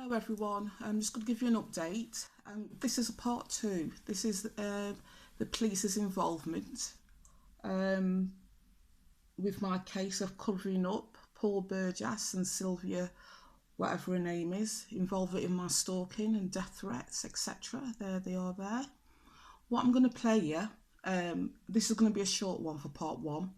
Hello everyone, I'm just going to give you an update. This is a part 2. This is the police's involvement with my case of covering up Paul Burgess and Sylvia, whatever her name is, involved in my stalking and death threats, etc. There they are there. What I'm going to play you, this is going to be a short one for part 1,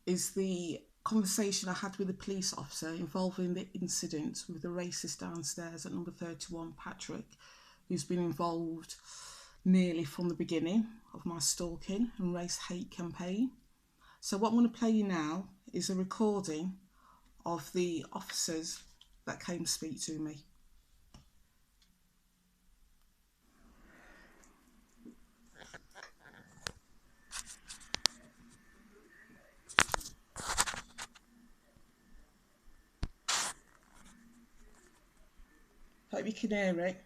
is the conversation I had with a police officer involving the incident with the racist downstairs at number 31, Patrick, who's been involved nearly from the beginning of my stalking and race hate campaign. So what I'm going to play you now is a recording of the officers that came to speak to me. Hope you can hear it.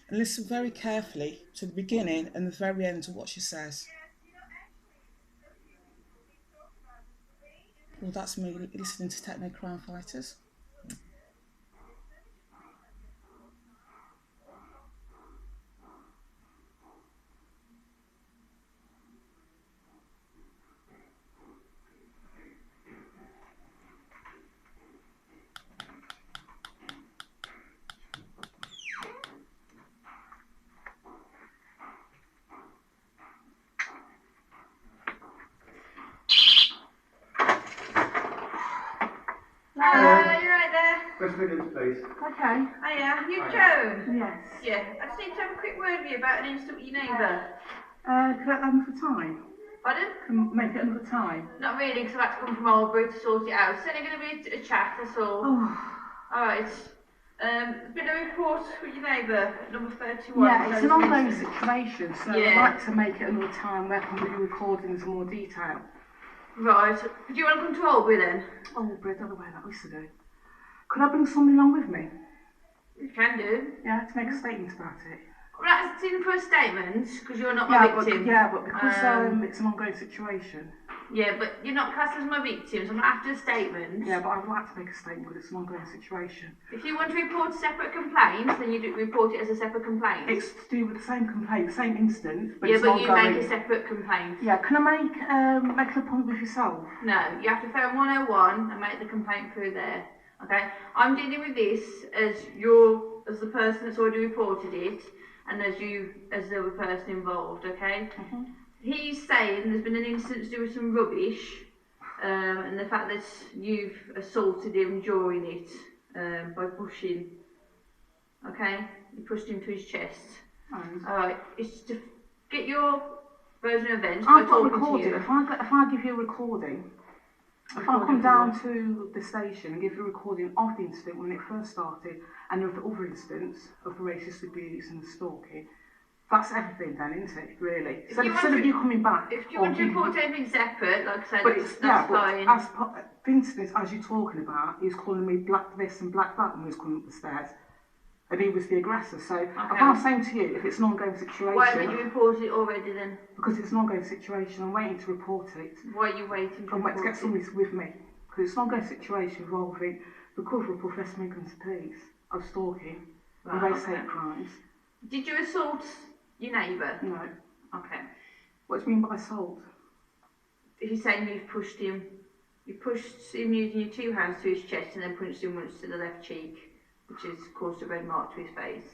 And listen very carefully to the beginning and the very end of what she says. Well, that's me listening to Techno Crime Fighters. Hello, you right there? Press Midlands, please. Okay. Hiya, you Joan? Yes. Yeah, I just need to have a quick word with you about an incident with your neighbour. Could I have another time? Pardon? Can make it another time? Not really, because I've had to come from Albury to sort it out. It's only going to be a chat, that's all. Oh. Alright. There's been a report with your neighbour, number 31. Yeah, it's an ongoing situation, so Yeah. I'd like to make it another time where I can do recordings in more detail. Right. Do you want to come to Albury then? Albury, I don't know where that used to do. Could I bring somebody along with me? You can do. Yeah, to make a statement about it. Right, it's in for a statement, because you're not my victim. But because it's an ongoing situation. Yeah, but you're not classed as my victim, so I'm not after a statement. Yeah, but I'd like to make a statement because it's an ongoing situation. If you want to report a separate complaint, then you do report it as a separate complaint. It's to do with the same complaint, the same incident, but yeah, it's but ongoing. you make a separate complaint. Yeah, can I make an appointment with yourself? No, you have to phone 101 and make the complaint through there. Okay, I'm dealing with this as the person that's already reported it, and as the other person involved. Okay. Mm-hmm. He's saying there's been an incident to do with some rubbish, and the fact that you've assaulted him during it by pushing. Okay, you pushed him to his chest. Alright, it's to get your version of events by I've got talking recording. to you. If I give you a recording, if I come down to the station and give you a recording of the incident when it first started, and of the other incidents of the racist abuse and the stalking, that's everything then, isn't it, really? Instead of you coming back... If you want to report anything separate, like I said, that's fine. But the incident, as you're talking about, he was calling me black this and black that when he was coming up the stairs. And he was the aggressor. So if I'm saying to you, if it's an ongoing situation... Why haven't you reported it already then? Because it's an ongoing situation, I'm waiting to report it. Why are you waiting to I'm waiting to get report somebody with me. Because it's an ongoing situation involving the cover up of West Midlands Police of stalking and race hate crimes. Did you assault your neighbour? No. Okay. What do you mean by assault? If you're saying you've pushed him using your 2 hands to his chest and then punched him once to the left cheek, which has caused a red mark to his face.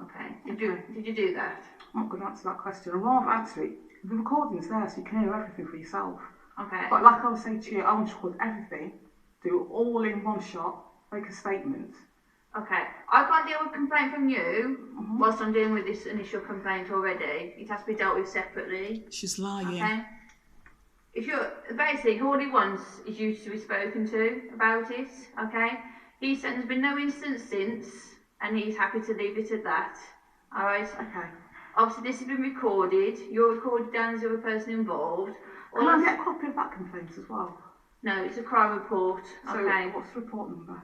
Okay. Did you do that? I'm not going to answer that question. I'd rather actually, the recording's there so you can hear everything for yourself. Okay. But like I was saying to you, I want to record everything, do it all in one shot, make a statement. Okay. I can't deal with a complaint from you whilst I'm dealing with this initial complaint already. It has to be dealt with separately. She's lying. Okay. If you're basically all he wants is you to be spoken to about it. Okay. He said there's been no incident since, and he's happy to leave it at that. All right. Okay. Obviously, this has been recorded. You're recorded down as the other person involved. Can I get a copy of that complaint as well? No, it's a crime report. So okay. What's the report number?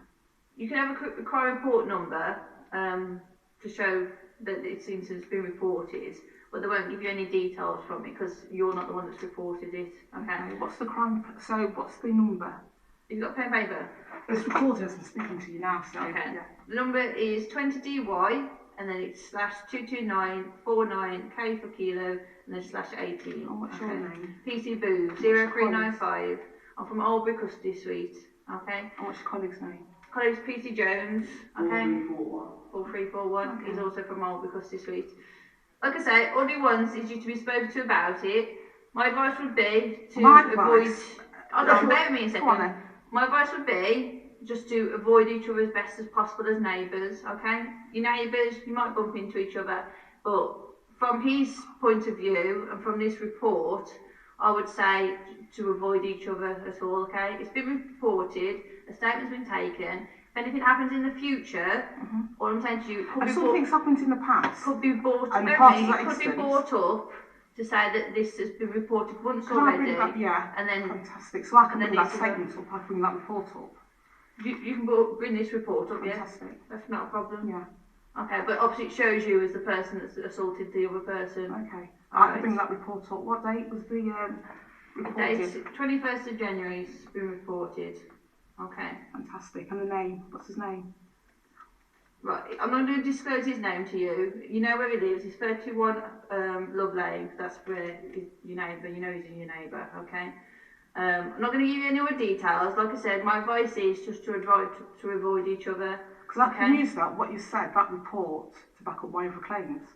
You can have a crime report number to show that this incident's been reported, but they won't give you any details from it because you're not the one that's reported it. Okay. What's the crime? So what's the number? Have you got a pen and paper? It's recorded as I'm speaking to you now. So Okay. yeah. The number is 20DY and then it's /22949 K for kilo and then /18. And what's your name? PC Boo 0395. I'm from Albury Custody Suite. Okay. And what's your colleague's name? Colleague's PC Jones. Okay. 4341. 4341. Okay. He's also from Albury Custody Suite. Like I say, all he wants is you to be spoken to about it. My advice would be to avoid. Oh, no, bear with me a second. My advice would be just to avoid each other as best as possible as neighbours, okay? Your neighbours, you might bump into each other, but from his point of view and from this report, I would say to avoid each other at all, okay? It's been reported, a statement's been taken. If anything happens in the future, all I'm saying to you, it could be something's happened in the past. Could be brought up. Could be brought up to say that this has been reported once already. Yeah. And then fantastic. So I can bring that statement up. I can bring that report up. You can bring this report up, fantastic. Yeah? That's not a problem. Yeah. Okay, but obviously it shows you as the person that's assaulted the other person. Okay. I can bring that report up. What date was the reported? It's 21st of January. It's been reported. Okay. Fantastic. And the name? What's his name? Right, I'm not going to disclose his name to you. You know where he lives. He's 31 Love Lane. That's where your neighbour. You know he's your neighbour. Okay. I'm not going to give you any more details. Like I said, my advice is just to avoid each other. Because I can use that, what you said, that report, to back up my other claims.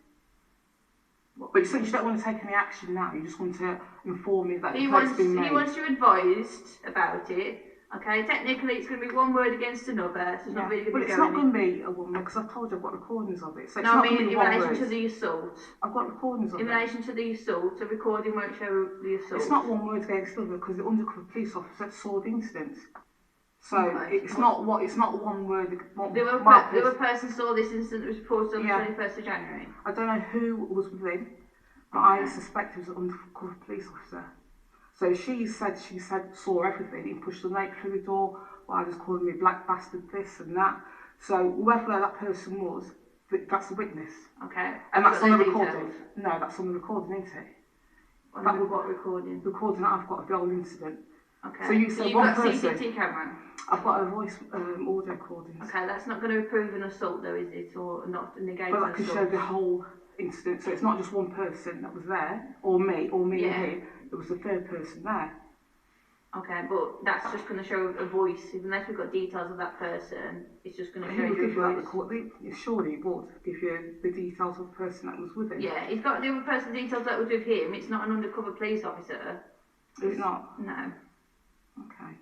But you said you don't want to take any action now. You just want to inform me that the complaint's been made. He wants you advised about it. Okay, technically it's going to be one word against another, so it's not really going to be it's not going to be a one word, because I've told you I've got recordings of it. So no, I mean in relation to the assault. I've got recordings of it. In relation to the assault, a recording won't show the assault. It's not one word against the other, because the undercover police officer saw the incident. So it's not one word. The other person saw this incident that was reported on the 21st of January. I don't know who was with him, but I suspect it was an undercover police officer. So she said saw everything. He pushed the note through the door while he was calling me black bastard, this and that. So whoever that person was, that's a witness. Okay. And that's on the recording. No, that's on the recording, isn't it? What recording? Recording that I've got of the old incident. Okay. So you said one person. CCTV camera? I've got a voice audio recording. Okay, that's not going to prove an assault though, is it? Or not negate an assault? But that can show the whole incident. So it's not just one person that was there, or me and him. There was a third person there. Okay, but that's just going to show a voice. Unless we've got details of that person, it's just going to show you a voice. Surely it would give you the details of the person that was with him. Yeah, he's got the other person's details that was with him. It's not an undercover police officer. Is it not? No. Okay.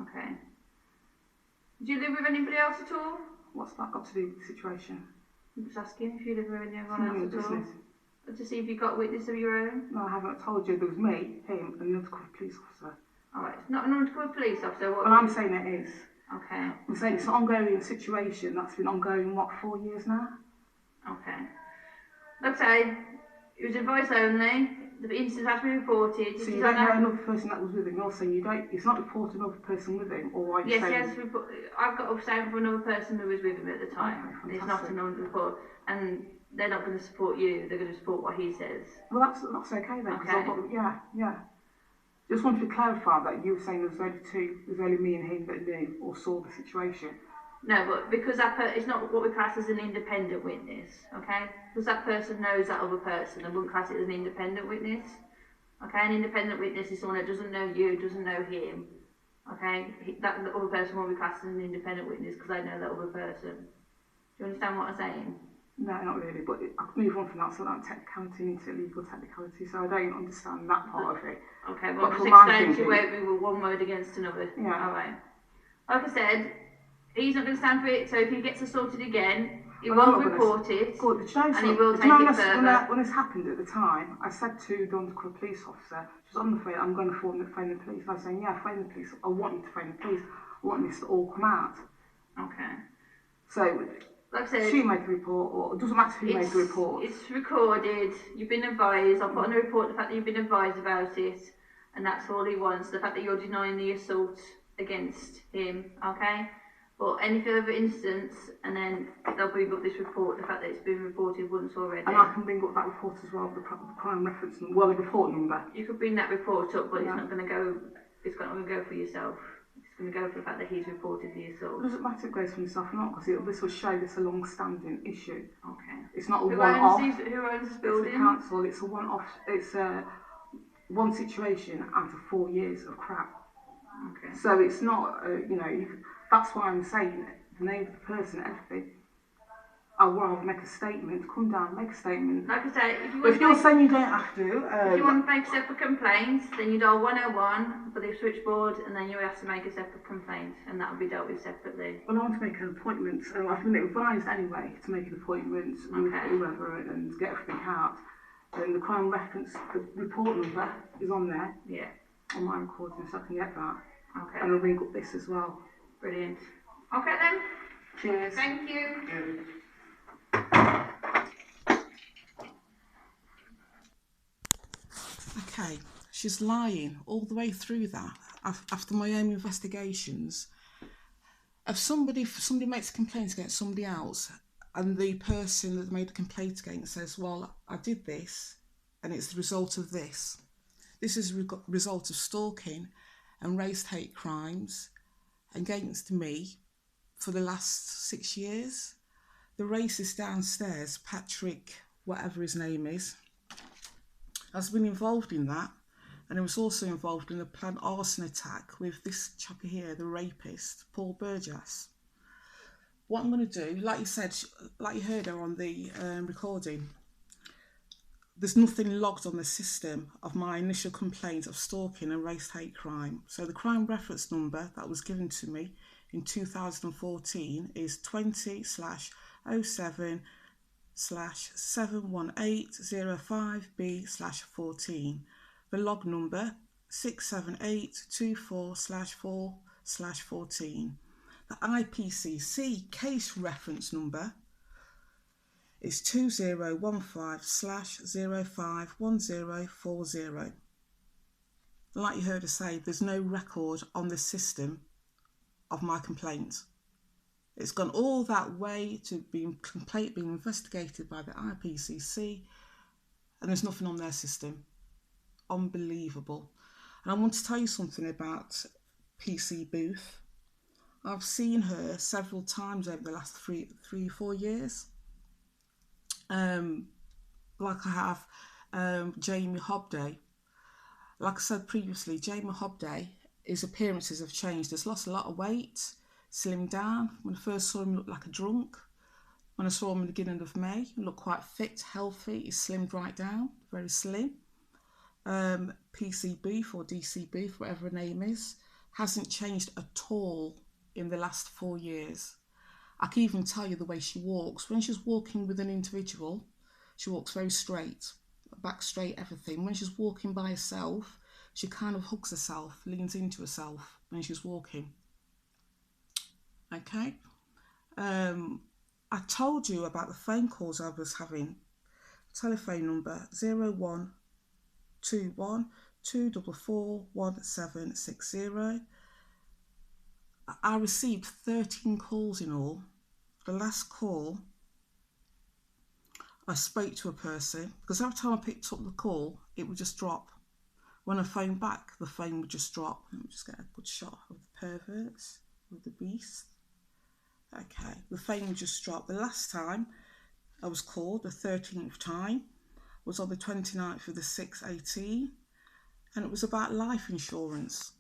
Okay. Do you live with anybody else at all? What's that got to do with the situation? I'm just asking if you live with anyone else at all. Business. To see if you've got a witness of your own? No, I haven't. I told you there was me, him, and the undercover police officer. Alright, it's not an undercover police officer. Well, I'm saying it is. Okay. I'm saying it's an ongoing situation that's been ongoing, 4 years now? Okay. Like I say, it was advice only. The incident has been reported. So you don't know another person that was with him. You're saying it's not reported another person with him, or are you saying? Yes, I've got a statement from another person who was with him at the time. Okay, it's not an undercover, and they're not going to support you. They're going to support what he says. Well, that's okay then. Okay. Yeah. Just wanted to clarify that you were saying there's only me and him that knew or saw the situation. No, but because it's not what we class as an independent witness, okay? Because that person knows that other person, and wouldn't class it as an independent witness. Okay, an independent witness is someone that doesn't know you, doesn't know him. Okay, that the other person will be classed as an independent witness because they know that other person. Do you understand what I'm saying? No, not really, but I could move on from that, so that technicality into legal technicality, so I don't understand that part of it. Okay, well, just explain to you where we were one word against another. Yeah. Alright. Like I said, he's not going to stand for it, so if he gets assaulted again, he will report it, and he will take it further. When this happened at the time, I said to the undercover police officer, she was on the phone, I'm going to phone the police. I was saying, yeah, phone the police. I want you to phone the police. I want this to all come out. Okay. So, like I said, she made the report, or it doesn't matter who made the report. It's recorded, you've been advised, I'll put on the report the fact that you've been advised about it, and that's all he wants, the fact that you're denying the assault against him, okay? But any further instance, and then they'll bring up this report, the fact that it's been reported once already. And I can bring up that report as well, the crime reference number, well, the report number. You could bring that report up, but it's not going to go. It's not going to go for yourself. It's going to go for the fact that he's reported the assault. It doesn't matter if it goes for yourself or not, because this will show this a long-standing issue. Okay. It's not a one-off. Who owns this building? It's the council. It's a one-off. It's one situation out of 4 years of crap. Okay. So it's not, that's why I'm saying the name of the person, everything. I'll rather make a statement, come down, make a statement. Like I say, if you're saying you don't have to... if you want to make a separate complaint, then you dial 101 for the switchboard, and then you have to make a separate complaint, and that will be dealt with separately. Well, I want to make an appointment, so I've been advised anyway to make an appointment with whoever and get everything out. And the crime reference, the report number is on there. Yeah. On my recording, so I can get that. Okay. And I'll ring up this as well. Brilliant. Okay then. Cheers. Thank you. Yeah. Okay, she's lying all the way through that. After my own investigations, if somebody makes a complaint against somebody else, and the person that made a complaint against says, well, I did this, and it's the result of this. This is a result of stalking and race hate crimes against me for the last 6 years. The racist downstairs, Patrick, whatever his name is, has been involved in that, and he was also involved in a planned arson attack with this chappie here, the rapist, Paul Burgess. What I'm going to do, like you said, like you heard her on the recording, there's nothing logged on the system of my initial complaint of stalking and race hate crime. So the crime reference number that was given to me in 2014 is 20/07/71805B/14. The log number 67824/4/14. The IPCC case reference number is 2015/051040. Like you heard her say, there's no record on the system of my complaint. It's gone all that way to being investigated by the IPCC, and there's nothing on their system. Unbelievable. And I want to tell you something about PC Booth. I've seen her several times over the last 3-4 years. Like I have Jamie Hobday. Like I said previously, Jamie Hobday, his appearances have changed. He's lost a lot of weight, slimmed down. When I first saw him, he looked like a drunk. When I saw him in the beginning of May, he looked quite fit, healthy. He slimmed right down, very slim. PC Booth or DC Booth, whatever her name is, hasn't changed at all in the last 4 years. I can even tell you the way she walks. When she's walking with an individual, she walks very straight, back straight, everything. When she's walking by herself, she kind of hugs herself, leans into herself when she's walking. Okay. I told you about the phone calls I was having. Telephone number 0121 244 1760. I received 13 calls in all. The last call, I spoke to a person, because every time I picked up the call, it would just drop. When I phoned back, the phone would just drop. Let me just get a good shot of the perverts, of the beast. Okay, the phone would just drop. The last time I was called, the 13th time, was on the 29th of the 6/18, and it was about life insurance.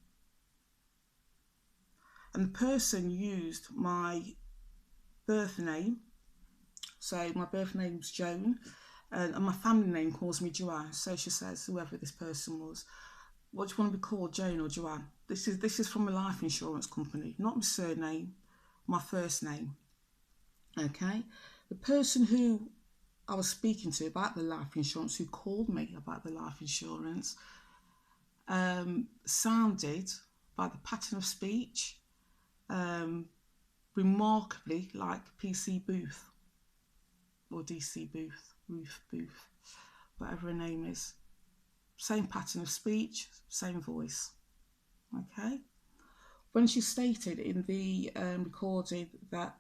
And the person used my birth name. So my birth name's Joan, and my family name calls me Joanne. So she says, whoever this person was, what do you want to be called, Joan or Joanne? This is from a life insurance company, not my surname, my first name. Okay, the person who I was speaking to about the life insurance, who called me about the life insurance, sounded, by the pattern of speech, remarkably like PC Booth or DC Booth, Ruth Booth, whatever her name is. Same pattern of speech, same voice. Okay. when she stated in the recording that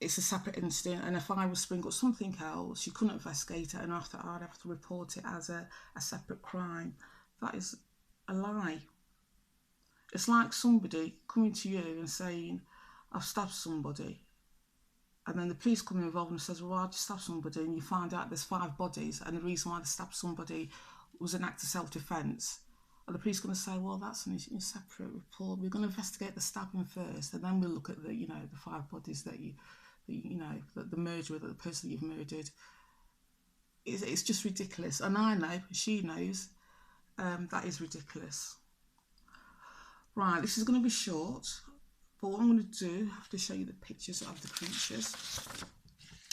it's a separate incident, and if I was spring up something else, she couldn't investigate it, and I'd have to report it as a separate crime. That is a lie. It's like somebody coming to you and saying, I've stabbed somebody. And then the police come involved and says, well, I just stabbed somebody, and you find out there's 5 bodies, and the reason why they stabbed somebody was an act of self-defence. And the police are going to say, well, that's a separate report. We're going to investigate the stabbing first, and then we'll look at the, the 5 bodies that the murderer, that the person you've murdered. It's just ridiculous. And I know, she knows, that is ridiculous. Right, this is going to be short, but what I'm going to do, I have to show you the pictures of the creatures.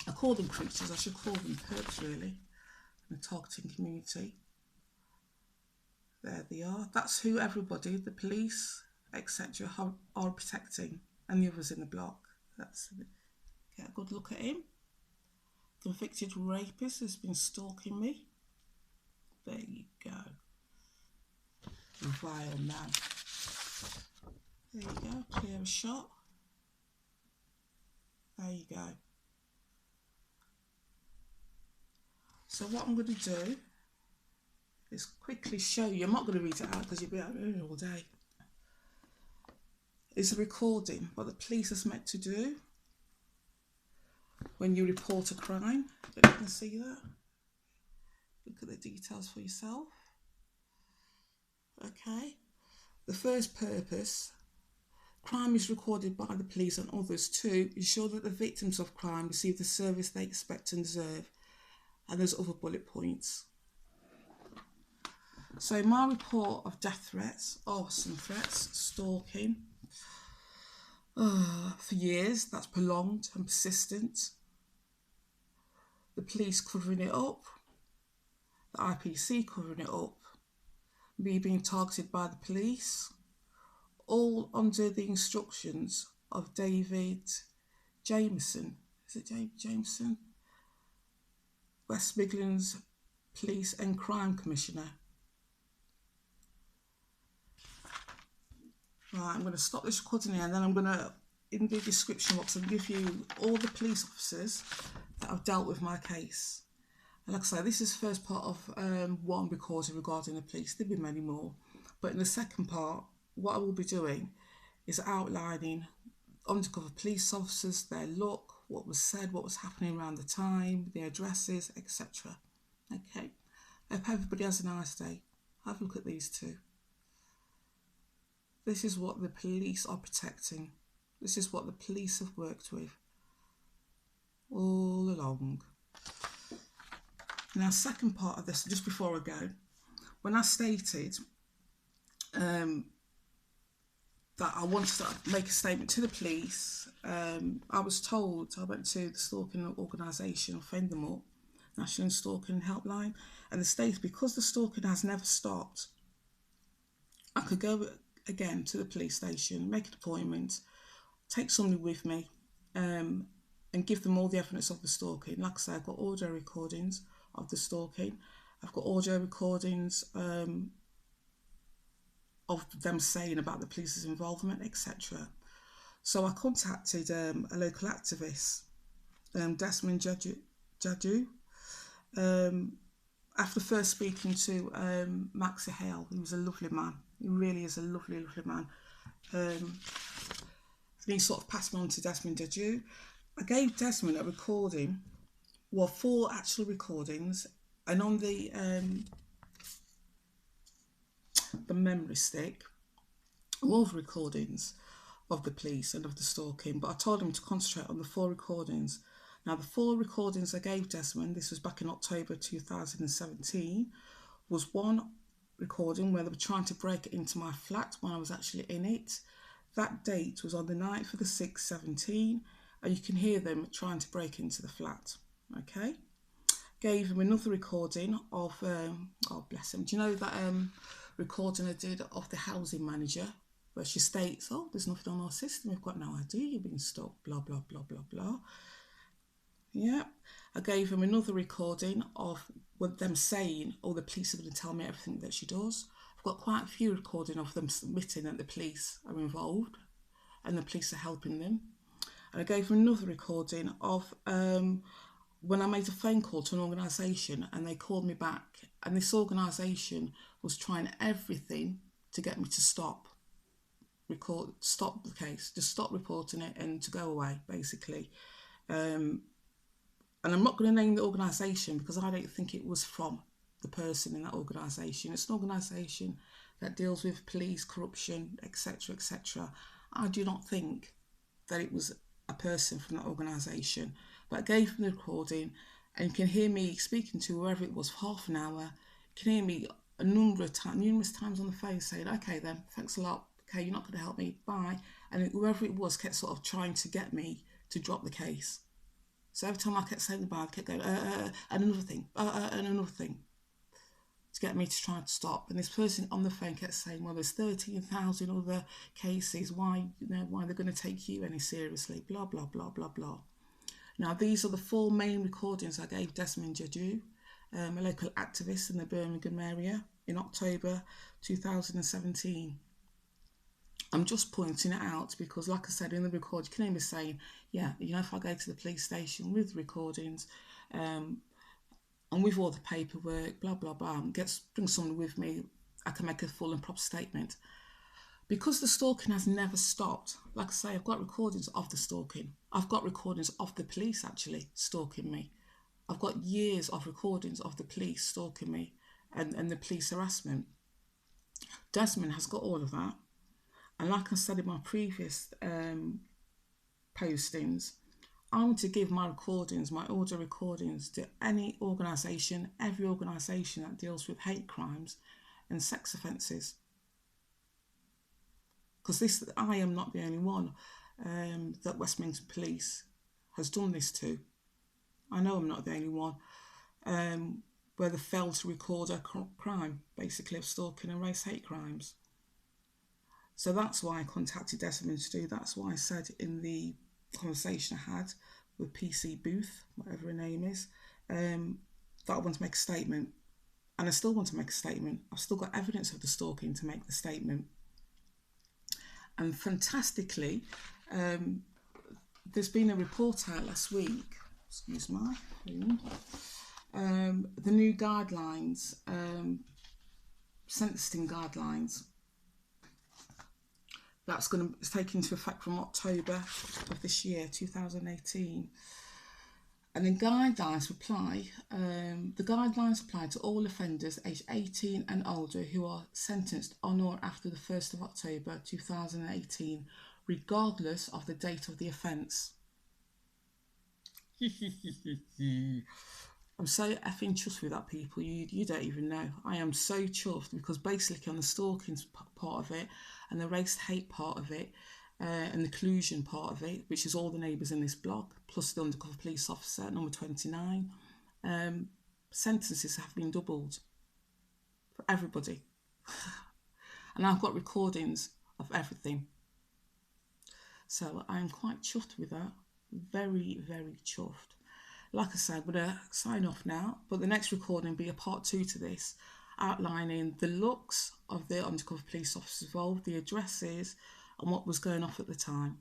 I call them creatures, I should call them PERPS really, in the targeting community. There they are. That's who everybody, the police, etc., are protecting, and the others in the block. Get a good look at him. Convicted rapist has been stalking me. There you go. Vile man. There you go, clear a shot. There you go. So what I'm going to do is quickly show you, I'm not going to read it out because you'll be out here all day. It's a recording, what the police is meant to do when you report a crime. You can see that. Look at the details for yourself. Okay. The first purpose, crime is recorded by the police and others to ensure that the victims of crime receive the service they expect and deserve. And there's other bullet points. So my report of death threats, arson threats, stalking, for years, that's prolonged and persistent. The police covering it up, the IPC covering it up, me being targeted by the police, all under the instructions of David JAMIESON. Is it Jameson? West Midlands Police and Crime Commissioner. Right, I'm going to stop this recording here, and then I'm going to, in the description box, I'll give you all the police officers that have dealt with my case. And like I say, this is the first part of one recording regarding the police. There'll be many more. But in the second part, what I will be doing is outlining undercover police officers, their look, what was said, what was happening around the time, their addresses, etc. Okay. I hope everybody has a nice day. Have a look at these two. This is what the police are protecting. This is what the police have worked with all along. Now, second part of this, just before I go, when I stated that I wanted to make a statement to the police, I was told, I went to the stalking organisation, phoned them up, National Stalking Helpline, and they stated because the stalking has never stopped, I could go again to the police station, make an appointment, take somebody with me, and give them all the evidence of the stalking. Like I say, I've got audio recordings of the stalking. I've got audio recordings of them saying about the police's involvement, etc. So I contacted a local activist, Desmond Jadu, after first speaking to Maxie Hale. He was a lovely man. He really is a lovely, lovely man. And he sort of passed me on to Desmond Jadu. I gave Desmond a recording, well, 4 actual recordings, and on the memory stick, all the recordings of the police and of the stalking, but I told him to concentrate on the 4 recordings. Now, the 4 recordings I gave Desmond, this was back in October 2017, was one recording where they were trying to break into my flat when I was actually in it. That date was on the 9th of the 6th, 17, and you can hear them trying to break into the flat. Okay. Gave him another recording of, oh bless him, do you know that recording I did of the housing manager where she states, oh, there's nothing on our system, we've got no idea you've been stalked, blah, blah, blah, blah, blah. Yeah. I gave him another recording of them saying, oh, the police are going to tell me everything that she does. I've got quite a few recordings of them submitting that the police are involved and the police are helping them. And I gave them another recording of when I made a phone call to an organisation and they called me back, and this organisation was trying everything to get me to stop the case, just stop reporting it and to go away, basically. And I'm not going to name the organisation because I don't think it was from the person in that organisation. It's an organisation that deals with police, corruption, etc., etc. I do not think that it was a person from that organisation, but I gave them the recording, and you can hear me speaking to whoever it was for half an hour. You can hear me numerous times on the phone saying, okay then, thanks a lot, okay, you're not going to help me, bye. And whoever it was kept sort of trying to get me to drop the case. So every time I kept saying goodbye, I kept going, and another thing, and another thing, to get me to try to stop. And this person on the phone kept saying, well, there's 13,000 other cases, why they're going to take you any seriously, blah, blah, blah, blah, blah. Now, these are the 4 main recordings I gave Desmond Jeju, a local activist in the Birmingham area, in October 2017. I'm just pointing it out because, like I said, in the record, you can hear me saying, yeah, you know, if I go to the police station with recordings, and with all the paperwork, blah, blah, blah, bring someone with me, I can make a full and proper statement. Because the stalking has never stopped, like I say, I've got recordings of the stalking. I've got recordings of the police actually stalking me. I've got years of recordings of the police stalking me and the police harassment. Desmond has got all of that. And like I said in my previous postings, I want to give my recordings, my audio recordings, to any organisation, every organisation that deals with hate crimes and sex offences. Because I am not the only one that Westminster Police has done this to. I know I'm not the only one where they failed to record a crime, basically, of stalking and race hate crimes. So that's why I contacted Desmond to do. That's why I said in the conversation I had with PC Booth, whatever her name is, that I want to make a statement. And I still want to make a statement. I've still got evidence of the stalking to make the statement. And fantastically, there's been a report out last week, excuse my phone, the new guidelines, sentencing guidelines, that's going to take into effect from October of this year, 2018. And the guidelines apply to all offenders aged 18 and older who are sentenced on or after the 1st of October 2018, regardless of the date of the offence. I'm so effing chuffed with that, people. You don't even know. I am so chuffed because basically on the stalking part of it and the race hate part of it, and the collusion part of it, which is all the neighbours in this block, plus the undercover police officer, number 29, sentences have been doubled for everybody. And I've got recordings of everything. So I'm quite chuffed with that. Very, very chuffed. Like I said, I'm going to sign off now, but the next recording will be a part 2 to this, outlining the looks of the undercover police officers involved, the addresses, and what was going off at the time.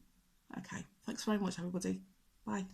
Okay, thanks very much, everybody. Bye.